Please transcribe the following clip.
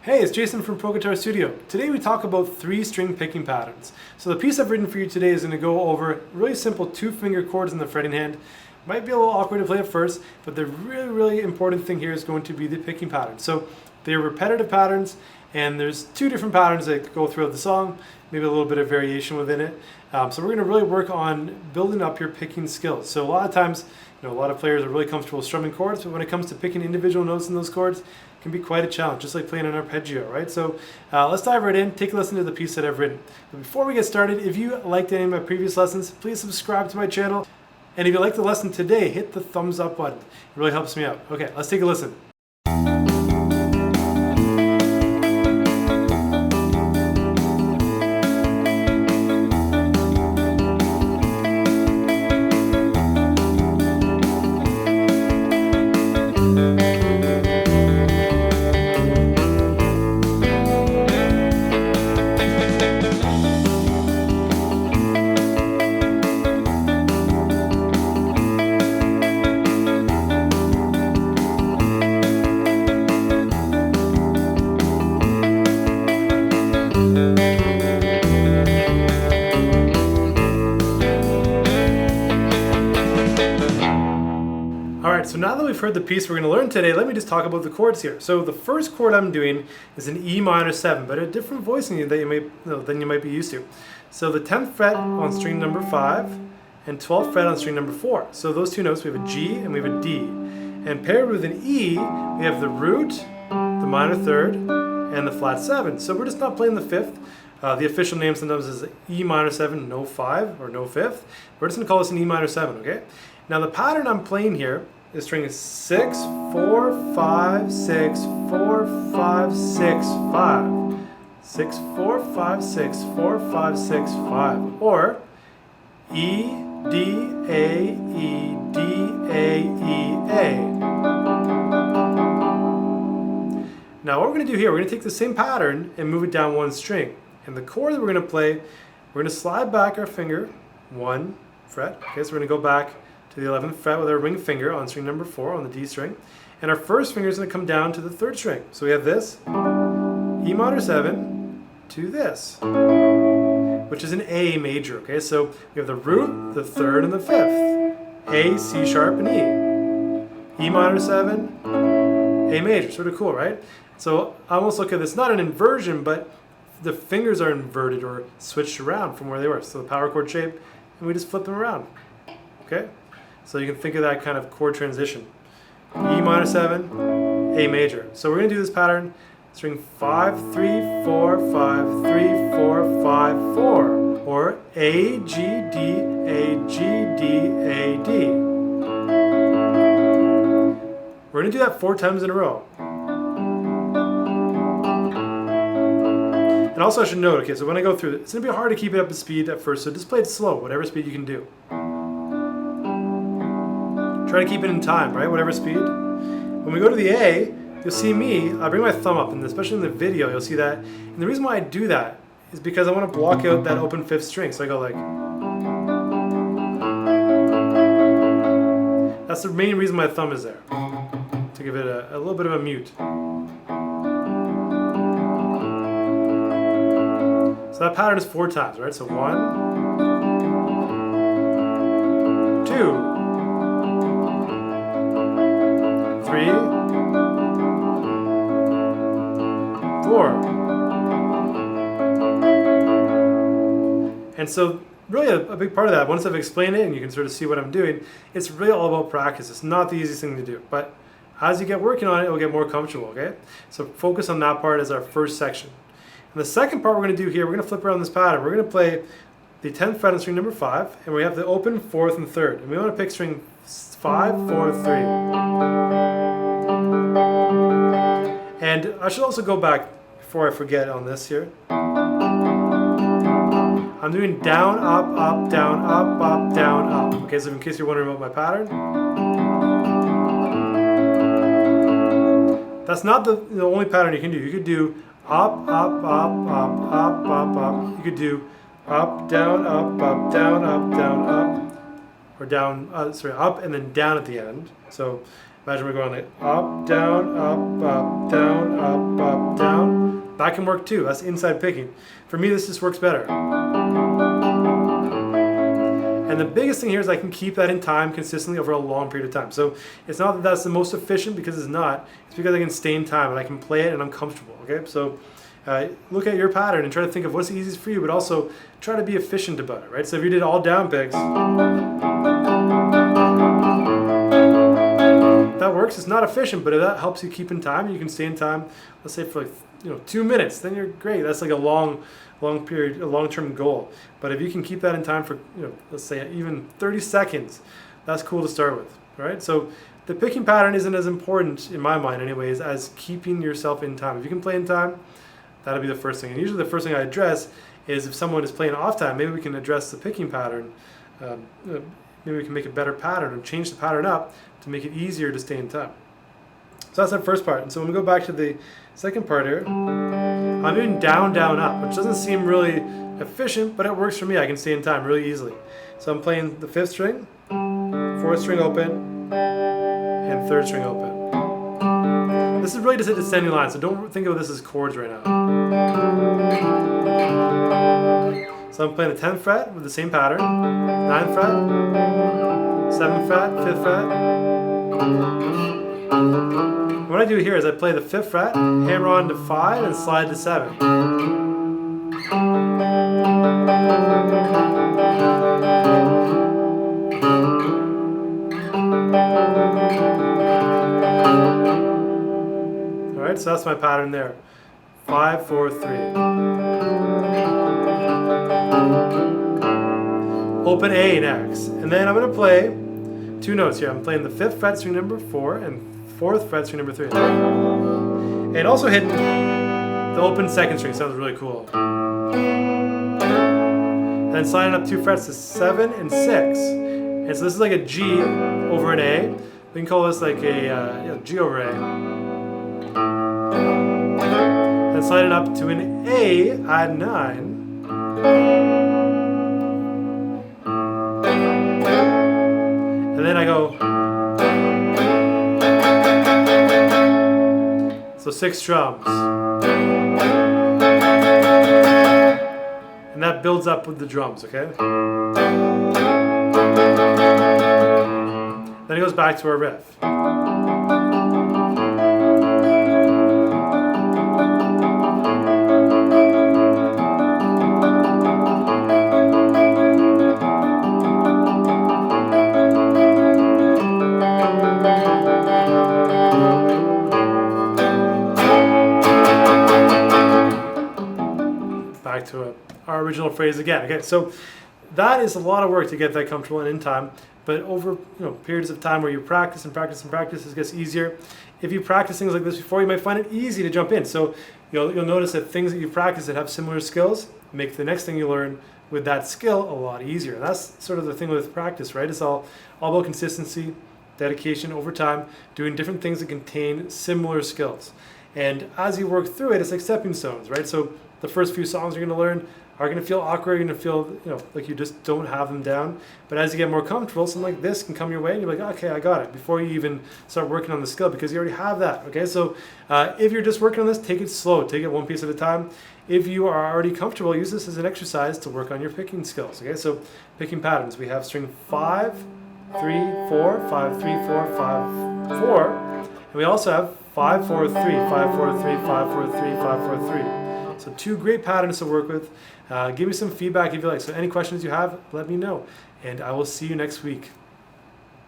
Hey, it's Jason from Pro Guitar Studio. Today we talk about 3-string picking patterns. So the piece I've written for you today is going to go over really simple 2-finger chords in the fretting hand. Might be a little awkward to play at first, but the really important thing here is going to be the picking pattern. So they're repetitive patterns, and there's 2 different patterns that go throughout the song, maybe a little bit of variation within it. So we're going to really work on building up your picking skills. So a lot of times, a lot of players are really comfortable strumming chords, but when it comes to picking individual notes in those chords, it can be quite a challenge, just like playing an arpeggio, right? So let's dive right in, take a listen to the piece that I've written. But before we get started, if you liked any of my previous lessons, please subscribe to my channel. And if you like the lesson today, hit the thumbs up button. It really helps me out. Okay, let's take a listen. Alright, so now that we've heard the piece we're going to learn today, let me just talk about the chords here. So the first chord I'm doing is an E minor 7, but a different voicing that than you might be used to. So the 10th fret on string number 5 and 12th fret on string number 4. So those 2 notes, we have a G and we have a D. And paired with an E, we have the root, the minor 3rd, and the flat 7. So we're just not playing the 5th. The official name sometimes is E minor 7, no 5, or no 5th. We're just going to call this an E minor 7, okay? Now the pattern I'm playing here is string 6, 4, 5, 6, 4, 5, 6, 5. 6, 4, 5, 6, 4, 5, 6, 5. Or E, D, A, E, D, A, E, A. Now what we're going to do here, we're going to take the same pattern and move it down 1 string. And the chord that we're going to play, we're going to slide back our finger 1 fret. Okay, so we're going to go back to the 11th fret with our ring finger on string number 4 on the D string. And our first finger is going to come down to the 3rd string. So we have this, E minor 7 to this, which is an A major. Okay, so we have the root, the 3rd, and the 5th. A, C sharp, and E. E minor 7, A major. Sort of cool, right? So I almost look at this, not an inversion, but the fingers are inverted or switched around from where they were. So the power chord shape, and we just flip them around. Okay? So you can think of that kind of chord transition. E minor 7, A major. So we're going to do this pattern, string 5, 3, 4, 5, 3, 4, 5, 4. Or A, G, D, A, G, D, A, D. We're going to do that 4 times in a row. And also I should note, okay, so when I go through it, it's going to be hard to keep it up to speed at first, so just play it slow, whatever speed you can do. Try to keep it in time, right? Whatever speed. When we go to the A, you'll see me, I bring my thumb up, and especially in the video, you'll see that. And the reason why I do that is because I want to block out that open 5th string. So I go like... That's the main reason my thumb is there, to give it a little bit of a mute. So that pattern is 4 times, right? So 1, 2, 3, 4. And so really a big part of that, once I've explained it and you can sort of see what I'm doing, it's really all about practice. It's not the easiest thing to do, but as you get working on it, it'll get more comfortable, okay? So focus on that part as our first section. And the second part we're going to do here, we're going to flip around this pattern. We're going to play the 10th fret on string number 5, and we have the open 4th and 3rd. And we want to pick string 5, 4, 3. And I should also go back before I forget on this here. I'm doing down, up, up, down, up, up, down, up. Okay, so in case you're wondering about my pattern. That's not the only pattern you can do. You could do up, up, up, up, up, up, up. You could do up, down, up, down, up, or down, up and then down at the end. So imagine we're going like up, down, up, down, up, down. that can work too. That's inside picking. For me, this just works better. And the biggest thing here is I can keep that in time consistently over a long period of time. So it's not that that's the most efficient, because it's not. It's because I can stay in time and I can play it and I'm comfortable. Okay, so look at your pattern and try to think of what's the easiest for you, but also try to be efficient about it, right? So if you did all down picks, that works. It's not efficient, but if that helps you keep in time, you can stay in time, let's say for like 2 minutes, then you're great. That's like a long period, a long-term goal. But if you can keep that in time for let's say even 30 seconds, that's cool to start with. All right, so the picking pattern isn't as important in my mind anyways as keeping yourself in time. If you can play in time, that'll be the first thing. And usually the first thing I address is if someone is playing off time, maybe we can address the picking pattern. Maybe we can make a better pattern or change the pattern up to make it easier to stay in time. So that's the first part. And so when we go back to the second part here, I'm doing down, down, up, which doesn't seem really efficient, but it works for me. I can stay in time really easily. So I'm playing the 5th string, 4th string open, and 3rd string open. This is really just a descending line, so don't think of this as chords right now. So I'm playing the 10th fret with the same pattern, 9th fret, 7th fret, 5th fret. What I do here is I play the 5th fret, hammer on to 5, and slide to 7. Alright, so that's my pattern there. 5, 4, 3. Open A next. And then I'm going to play 2 notes here. I'm playing the 5th fret, string number 4, and 4th fret, string number 3. And also hitting the open 2nd string. Sounds really cool. And then sliding up 2 frets to 7 and 6. And so this is like a G over an A. We can call this like a G over A. And slide it up to an A at 9. And then I go. So 6 strums. And that builds up with the drums, okay? Then it goes back to our riff. Back to our original phrase again. Okay, so that is a lot of work to get that comfortable and in time, but over periods of time where you practice and practice and practice, it gets easier. If you practice things like this before, you might find it easy to jump in. So you'll notice that things that you practice that have similar skills make the next thing you learn with that skill a lot easier. And that's sort of the thing with practice, right? It's all about consistency, dedication over time, doing different things that contain similar skills. And as you work through it, it's like stepping stones, right? So the first few songs you're going to learn are going to feel awkward. You're going to feel, like you just don't have them down. But as you get more comfortable, something like this can come your way, and you're like, okay, I got it. Before you even start working on the skill, because you already have that. Okay, so if you're just working on this, take it slow. Take it one piece at a time. If you are already comfortable, use this as an exercise to work on your picking skills. Okay, so picking patterns. We have string 5, 3, 4, 5, 3, 4, 5, 4, and we also have 5, 4, 3, 5, 4, 3, 5, 4, 3, 5, 4, 3. So 2 great patterns to work with. Give me some feedback if you like. So any questions you have, let me know. And I will see you next week.